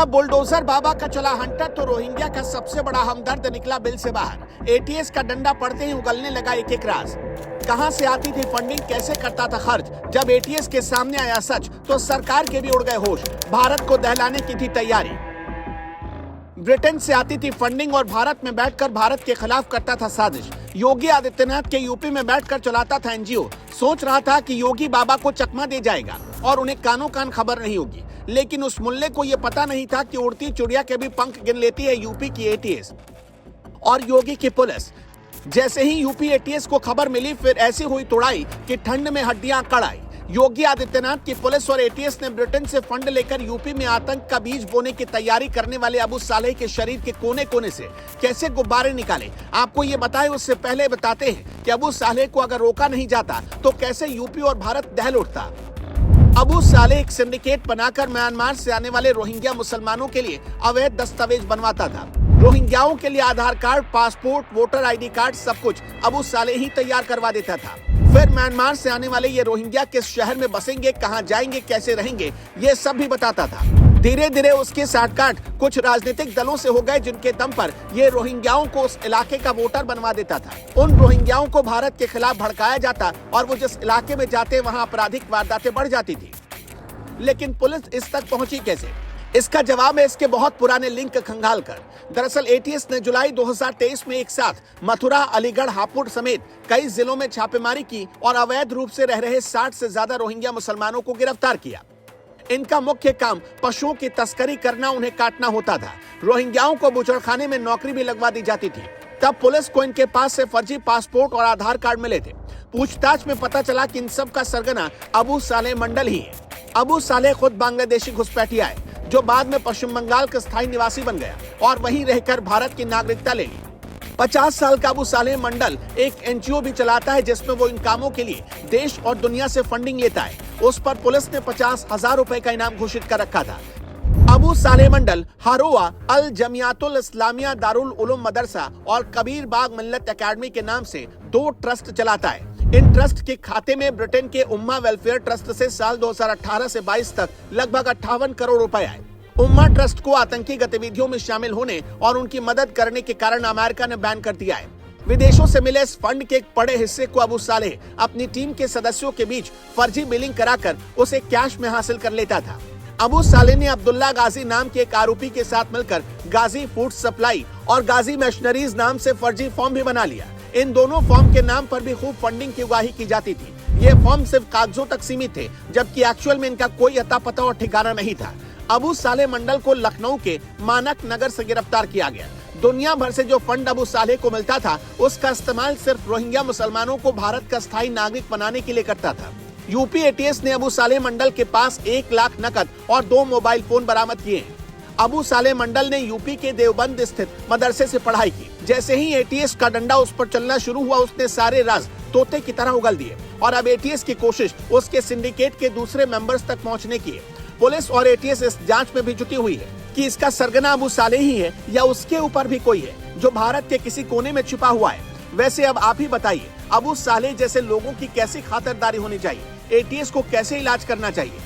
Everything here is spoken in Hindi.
जब बुलडोजर बाबा का चला हंटर तो रोहिंग्या का सबसे बड़ा हमदर्द निकला बिल से बाहर। एटीएस का डंडा पड़ते ही उगलने लगा एक एक राज। कहां से आती थी फंडिंग, कैसे करता था खर्च। जब एटीएस के सामने आया सच तो सरकार के भी उड़ गए होश। भारत को दहलाने की थी तैयारी। ब्रिटेन से आती थी फंडिंग और भारत में बैठकर भारत के खिलाफ करता था साजिश। योगी आदित्यनाथ के यूपी में बैठकर चलाता था एनजीओ। सोच रहा था कि योगी बाबा को चकमा दे जाएगा और उन्हें कानों कान खबर नहीं होगी, लेकिन उस मुल्ले को यह पता नहीं था कि उड़ती चिड़िया के भी पंख गिन लेती है यूपी की एटीएस और योगी की पुलिस। जैसे ही यूपी एटीएस को खबर मिली, फिर ऐसी हुई तुड़ाई कि ठंड में हड्डियां अकड़ आई। योगी आदित्यनाथ की पुलिस और एटीएस ने ब्रिटेन से फंड लेकर यूपी में आतंक का बीज बोने की तैयारी करने वाले अबू सालेह के शरीर के कोने कोने से कैसे गुब्बारे निकाले, आपको ये बताएं उससे पहले बताते हैं कि अबू सालेह को अगर रोका नहीं जाता तो कैसे यूपी और भारत दहल उठता। अबू सालेह एक सिंडिकेट बनाकर म्यांमार से आने वाले रोहिंग्या मुसलमानों के लिए अवैध दस्तावेज बनवाता था। रोहिंग्याओं के लिए Aadhaar card, passport, voter ID card सब कुछ अबू सालेह ही तैयार करवा देता था। फिर म्यांमार से आने वाले ये रोहिंग्या किस शहर में बसेंगे, कहां जाएंगे, कैसे रहेंगे, ये सब भी बताता था। धीरे धीरे उसके साठगांठ कुछ राजनीतिक दलों से हो गए, जिनके दम पर ये रोहिंग्याओं को उस इलाके का वोटर बनवा देता था। उन रोहिंग्याओं को भारत के खिलाफ भड़काया जाता और वो जिस इलाके में जाते वहां आपराधिक वारदातें बढ़ जाती थी। लेकिन पुलिस इस तक पहुंची कैसे? इसका जवाब है इसके बहुत पुराने लिंक खंगालकर। दरअसल एटीएस ने जुलाई 2023 में एक साथ मथुरा, अलीगढ़, हापुड़ समेत कई जिलों में छापेमारी की और अवैध रूप से रह रहे 60 से ज्यादा रोहिंग्या मुसलमानों को गिरफ्तार किया। इनका मुख्य काम पशुओं की तस्करी करना, उन्हें काटना होता था। रोहिंग्याओं को बुचड़खाने में नौकरी भी लगवा दी जाती थी। तब पुलिस को इनके पास से फर्जी पासपोर्ट और आधार कार्ड मिले थे। पूछताछ में पता चला कि इन सब का सरगना अबू सालेह मंडल ही है। अबू सालेह खुद बांग्लादेशी घुसपैठिया है, जो बाद में पश्चिम बंगाल का स्थायी निवासी बन गया और वहीं रहकर भारत की नागरिकता ले ली। 50 साल का अबू सालेह मंडल एक एनजीओ भी चलाता है, जिसमें वो इन कामों के लिए देश और दुनिया से फंडिंग लेता है। उस पर पुलिस ने 50,000 रुपए का इनाम घोषित कर रखा था। अबू सालेह मंडल हारोआ अल जमियातुल इस्लामिया दारुल उलूम मदरसा और कबीर बाग मिल्लत एकेडमी के नाम से 2 ट्रस्ट चलाता है। इन ट्रस्ट के खाते में ब्रिटेन के उम्मा वेलफेयर ट्रस्ट से साल 2018 से 22 तक लगभग 58 करोड़ रुपए आए। उम्मा ट्रस्ट को आतंकी गतिविधियों में शामिल होने और उनकी मदद करने के कारण अमेरिका ने बैन कर दिया है। विदेशों से मिले इस फंड के एक बड़े हिस्से को अबू सालेह अपनी टीम के सदस्यों के बीच फर्जी बिलिंग कराकर उसे कैश में हासिल कर लेता था। अबू सालेह ने अब्दुल्ला गाजी नाम के एक आरोपी के साथ मिलकर गाजी फूड सप्लाई और गाजी मशीनरीज नाम से फर्जी फॉर्म भी बना लिया। इन दोनों फॉर्म के नाम पर भी खूब फंडिंग की उगाही की जाती थी। ये फॉर्म सिर्फ कागजों तक सीमित थे, जबकि एक्चुअल में इनका कोई अता पता और ठिकाना नहीं था। अबू सालेह मंडल को लखनऊ के मानक नगर से गिरफ्तार किया गया। दुनिया भर से जो फंड अबू सालेह को मिलता था, उसका इस्तेमाल सिर्फ रोहिंग्या मुसलमानों को भारत का स्थायी नागरिक बनाने के लिए करता था। यूपी एटीएस ने अबू सालेह मंडल के पास 1 लाख नकद और 2 मोबाइल फोन बरामद किए हैं। अबू सालेह मंडल ने यूपी के देवबंद स्थित मदरसे से पढ़ाई की। जैसे ही एटीएस का डंडा उस पर चलना शुरू हुआ, उसने सारे राज तोते की तरह उगल दिए और अब एटीएस की कोशिश उसके सिंडिकेट के दूसरे मेंबर्स तक पहुंचने की है। पुलिस और एटीएस इस जांच में भी जुटी हुई है कि इसका सरगना अबू सालेह ही है या उसके ऊपर भी कोई है जो भारत के किसी कोने में छिपा हुआ है। वैसे अब आप ही बताइए, अबू सालेह जैसे लोगों की कैसी खातिरदारी होनी चाहिए, एटीएस को कैसे इलाज करना चाहिए।